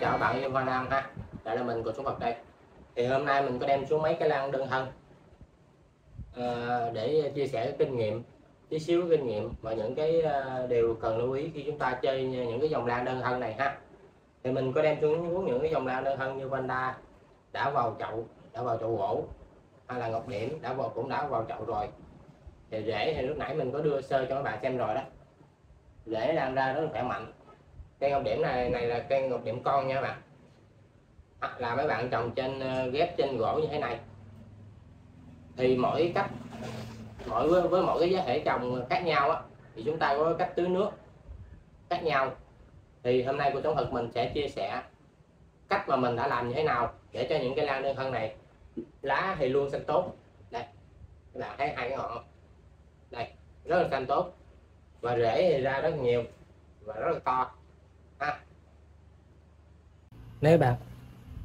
chào các bạn yêu hoa lan ha. Lại là mình của Sống Phật đây. Thì hôm nay mình có đem xuống mấy cái lan đơn thân để chia sẻ kinh nghiệm, tí xíu kinh nghiệm và những cái điều cần lưu ý khi chúng ta chơi những cái dòng lan đơn thân này ha. Thì mình có đem xuống những cái dòng lan đơn thân như Vanda đã vào chậu gỗ, hay là Ngọc Điểm cũng đã vào chậu rồi. Thì rễ thì lúc nãy mình có đưa sơ cho các bạn xem rồi đó, rễ lan ra rất là khỏe mạnh. Cây Ngọc Điểm này là cây Ngọc Điểm con nha các bạn, là mấy bạn trồng ghép trên gỗ như thế này. Thì với mỗi cái giá thể trồng khác nhau á, thì chúng ta có cách tưới nước khác nhau. Thì hôm nay cô Chống Thực mình sẽ chia sẻ cách mà mình đã làm như thế nào để cho những cái lan đơn thân này lá thì luôn xanh tốt. Đây các bạn thấy hai cái ngọn đây rất là xanh tốt, và rễ thì ra rất nhiều và rất là to ha. Nếu bạn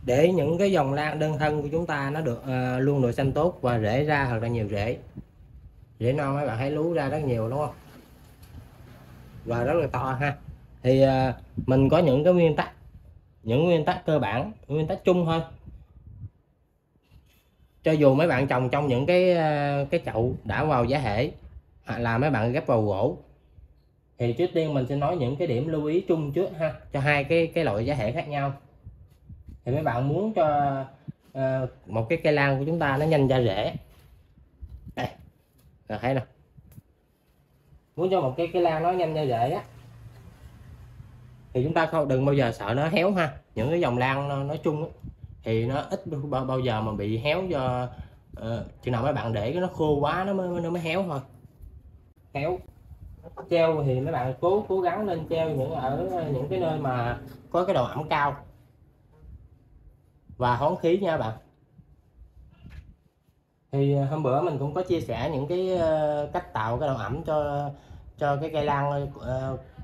để những cái dòng lan đơn thân của chúng ta nó được luôn được xanh tốt và rễ ra thật là nhiều rễ non, mấy bạn thấy lú ra rất nhiều đúng không, và rất là to ha. Thì mình có những cái nguyên tắc cơ bản, nguyên tắc chung thôi. Cho dù mấy bạn trồng trong những cái chậu đã vào giá thể hoặc là mấy bạn ghép vào gỗ, thì trước tiên mình sẽ nói những cái điểm lưu ý chung trước ha, cho hai cái loại giá thể khác nhau. Thì mấy bạn muốn cho một cái cây lan của chúng ta nó nhanh ra rễ, đây thấy nè, muốn cho một cái lan nó nhanh ra rễ á, thì chúng ta không đừng bao giờ sợ nó héo ha. Những cái dòng lan nói chung á, thì nó ít bao giờ mà bị héo do chừng nào mấy bạn để nó khô quá nó mới héo thôi. Héo treo thì mấy bạn cố gắng lên treo những cái nơi mà có cái độ ẩm cao và thoáng khí nha bạn. Thì hôm bữa mình cũng có chia sẻ những cái cách tạo cái độ ẩm cho cái cây lan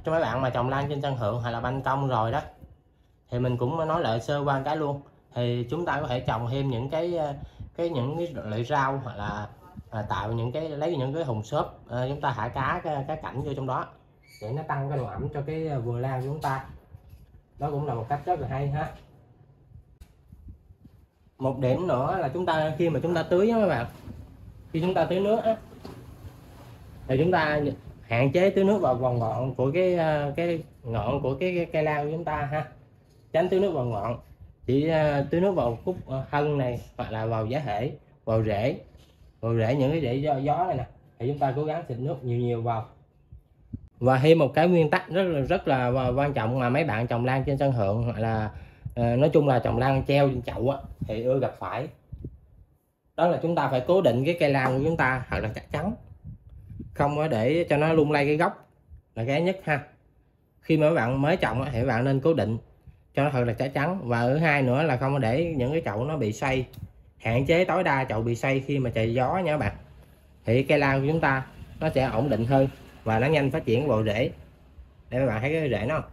cho mấy bạn mà trồng lan trên sân thượng hay là ban công rồi đó. Thì mình cũng nói lại sơ qua cái luôn. Thì chúng ta có thể trồng thêm những những cái loại rau, hoặc là tạo lấy những cái thùng xốp, chúng ta thả cá cảnh vô trong đó để nó tăng cái độ ẩm cho cái vườn lan của chúng ta. Đó cũng là một cách rất là hay ha. Một điểm nữa là khi mà chúng ta tưới á các bạn, khi chúng ta tưới nước á, thì chúng ta hạn chế tưới nước vào vòng ngọn của cái ngọn của cái cây lan của chúng ta ha. Tránh tưới nước vào ngọn, chỉ tưới nước vào khúc thân này, hoặc là vào giá thể, vào rễ những cái rễ gió này nè, thì chúng ta cố gắng xịt nước nhiều vào. Và thêm một cái nguyên tắc rất là quan trọng mà mấy bạn trồng lan trên sân thượng, hoặc là nói chung là trồng lan treo trên chậu á, thì ưa gặp phải, đó là chúng ta phải cố định cái cây lan của chúng ta thật là chắc chắn, không có để cho nó lung lay cái gốc, là cái nhất ha. Khi mà các bạn mới trồng thì các bạn nên cố định cho nó thật là chắc chắn. Và thứ hai nữa là không có để những cái chậu nó bị xoay, hạn chế tối đa chậu bị xoay khi mà trời gió nha các bạn, thì cây lan của chúng ta nó sẽ ổn định hơn và nó nhanh phát triển bộ rễ. Đây các bạn thấy cái rễ nó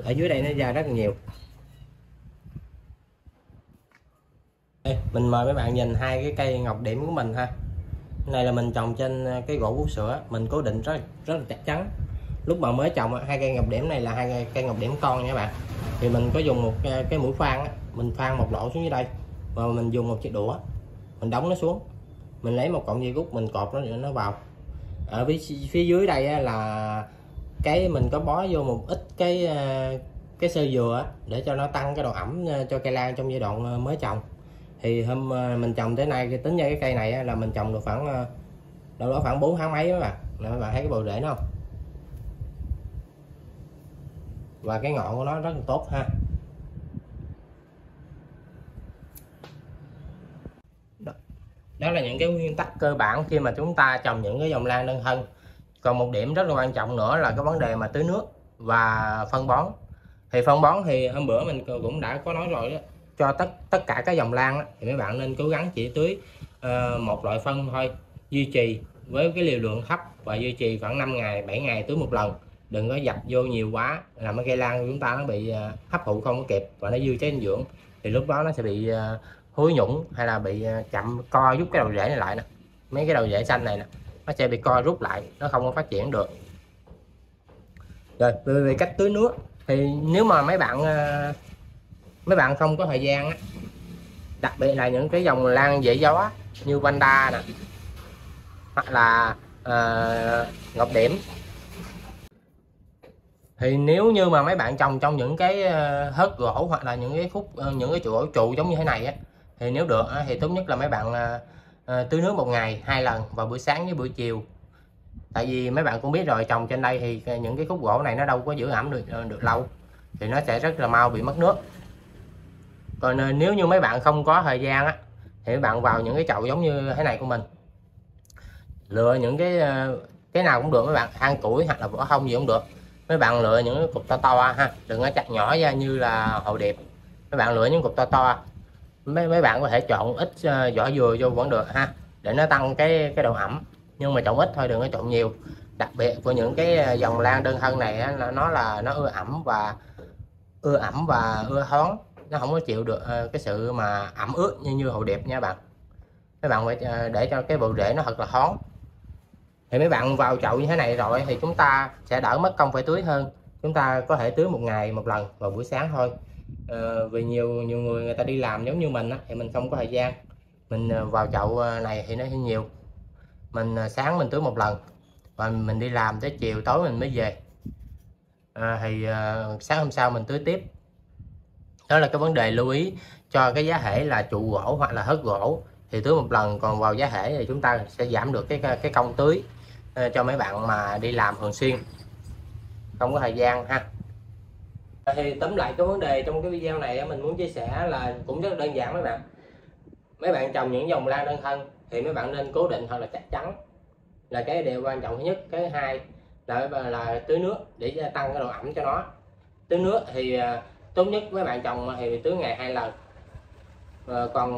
ở dưới đây nó ra rất là nhiều. Đây, mình mời mấy bạn nhìn hai cái cây Ngọc Điểm của mình ha. Cái này là mình trồng trên cái gỗ vú sữa, mình cố định rất là chắc chắn. Lúc mà mới trồng hai cây Ngọc Điểm này là hai cây Ngọc Điểm con nha các bạn. Thì mình có dùng một cái mũi khoan á, mình khoan một lỗ xuống dưới đây, và mình dùng một chiếc đũa mình đóng nó xuống, mình lấy một cọng dây cút mình cột nó vào. Ở phía dưới đây là mình có bó vô một ít cái sơ dừa để cho nó tăng cái độ ẩm cho cây lan trong giai đoạn mới trồng. Thì hôm mình trồng tới nay, tính ra cái cây này là mình trồng được đâu đó khoảng 4 tháng mấy các bạn. Các bạn thấy cái bộ rễ nó không, và cái ngọn của nó rất là tốt ha. Đó là những cái nguyên tắc cơ bản khi mà chúng ta trồng những cái dòng lan đơn thân. Còn một điểm rất là quan trọng nữa là cái vấn đề mà tưới nước và phân bón. Thì phân bón thì hôm bữa mình cũng đã có nói rồi đó, cho tất cả các dòng lan thì mấy bạn nên cố gắng chỉ tưới một loại phân thôi, duy trì với cái liều lượng thấp, và duy trì khoảng 5 ngày 7 ngày tưới một lần. Đừng có dập vô nhiều quá, làm cái cây lan của chúng ta nó bị hấp thụ không có kịp và nó dư chất dinh dưỡng, thì lúc đó nó sẽ bị húi nhũng, hay là bị chậm co rút cái đầu rễ này lại nè. Mấy cái đầu rễ xanh này nè, nó sẽ bị co rút lại, nó không có phát triển được. Rồi về cách tưới nước Thì nếu mà mấy bạn không có thời gian á, đặc biệt là những cái dòng lan dễ gió như Vanda nè, hoặc là ngọc điểm, thì nếu như mà mấy bạn trồng trong những cái hớt gỗ hoặc là những cái khúc những cái chỗ trụ giống như thế này á, thì nếu được thì tốt nhất là mấy bạn tưới nước một ngày 2 lần, vào buổi sáng với buổi chiều. Tại vì mấy bạn cũng biết rồi, trồng trên đây thì những cái khúc gỗ này nó đâu có giữ ẩm được lâu, thì nó sẽ rất là mau bị mất nước. Còn nếu như mấy bạn không có thời gian á, thì mấy bạn vào những cái chậu giống như thế này của mình, lựa những cái nào cũng được, mấy bạn than củi hoặc là vỏ thông gì cũng được. Mấy bạn lựa những cái cục to to ha, đừng có chặt nhỏ ra như là hồ điệp. Mấy bạn lựa những cục to to, mấy bạn có thể chọn ít vỏ dừa vô vẫn được ha, để nó tăng cái độ ẩm, nhưng mà chọn ít thôi, đừng có chọn nhiều. Đặc biệt của những cái dòng lan đơn thân này á, nó ưa ẩm và ưa thoáng, nó không có chịu được cái sự mà ẩm ướt như hồ điệp nha bạn. Mấy bạn phải để cho cái bộ rễ nó thật là thoáng. Thì mấy bạn vào chậu như thế này rồi thì chúng ta sẽ đỡ mất công phải tưới hơn. Chúng ta có thể tưới một ngày một lần vào buổi sáng thôi. Vì nhiều người ta đi làm giống như mình á, thì mình không có thời gian. Mình vào chậu này thì nó hơi nhiều. Mình sáng mình tưới một lần, và mình đi làm tới chiều tối mình mới về. Sáng hôm sau mình tưới tiếp. Đó là cái vấn đề lưu ý cho cái giá thể là trụ gỗ hoặc là hớt gỗ, thì tưới một lần. Còn vào giá thể thì chúng ta sẽ giảm được cái công tưới cho mấy bạn mà đi làm thường xuyên, không có thời gian ha. Thì tóm lại cái vấn đề trong cái video này mình muốn chia sẻ là cũng rất đơn giản mấy bạn. Mấy bạn trồng những dòng lan đơn thân thì mấy bạn nên cố định hoặc là chắc chắn, là cái điều quan trọng thứ nhất. Cái thứ hai là tưới nước để tăng cái độ ẩm cho nó. Tưới nước thì tốt nhất mấy bạn trồng thì tưới ngày 2 lần. Còn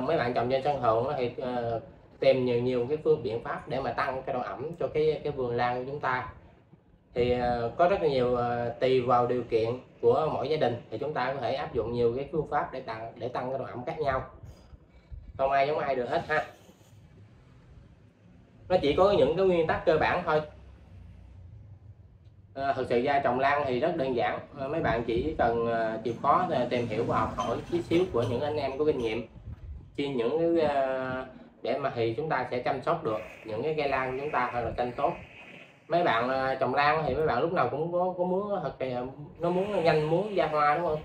mấy bạn trồng trên sân thượng thì tìm nhiều cái biện pháp để mà tăng cái độ ẩm cho cái vườn lan của chúng ta. Thì có rất là nhiều, tùy vào điều kiện của mỗi gia đình thì chúng ta có thể áp dụng nhiều cái phương pháp để tăng cái độ ẩm khác nhau, không ai giống ai được hết ha. Nó chỉ có những cái nguyên tắc cơ bản thôi. Thực sự ra trồng lan thì rất đơn giản. Mấy bạn chỉ cần chịu khó tìm hiểu và học hỏi chút xíu của những anh em có kinh nghiệm, những cái để mà thì chúng ta sẽ chăm sóc được những cái cây lan của chúng ta thật là chăm tốt. Mấy bạn trồng lan thì mấy bạn lúc nào cũng có muốn nó muốn nhanh, muốn ra hoa đúng không,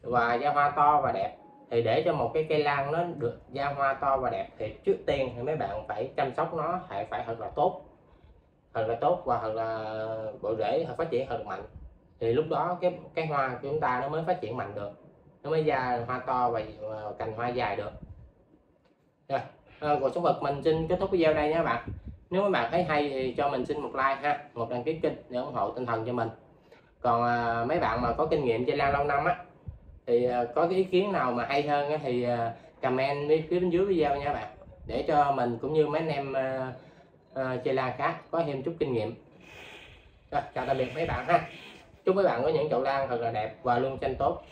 và ra hoa to và đẹp. Thì để cho một cái cây lan nó được ra hoa to và đẹp thì trước tiên thì mấy bạn phải chăm sóc nó phải thật là tốt, và thật là bộ rễ phát triển thật là mạnh. Thì lúc đó cái hoa của chúng ta nó mới phát triển mạnh được, nó mới ra hoa to và cành hoa dài được. Rồi, cuộc sống vật mình xin kết thúc video đây nha các bạn. Nếu các bạn thấy hay thì cho mình xin một like ha, một đăng ký kênh để ủng hộ tinh thần cho mình. Còn mấy bạn mà có kinh nghiệm chơi lan lâu năm á, thì có cái ý kiến nào mà hay hơn á, thì comment phía bên dưới video nha các bạn, để cho mình cũng như mấy anh em chơi lan khác có thêm chút kinh nghiệm. Rồi, chào tạm biệt mấy bạn ha. Chúc mấy bạn có những chậu lan thật là đẹp và luôn xanh tốt.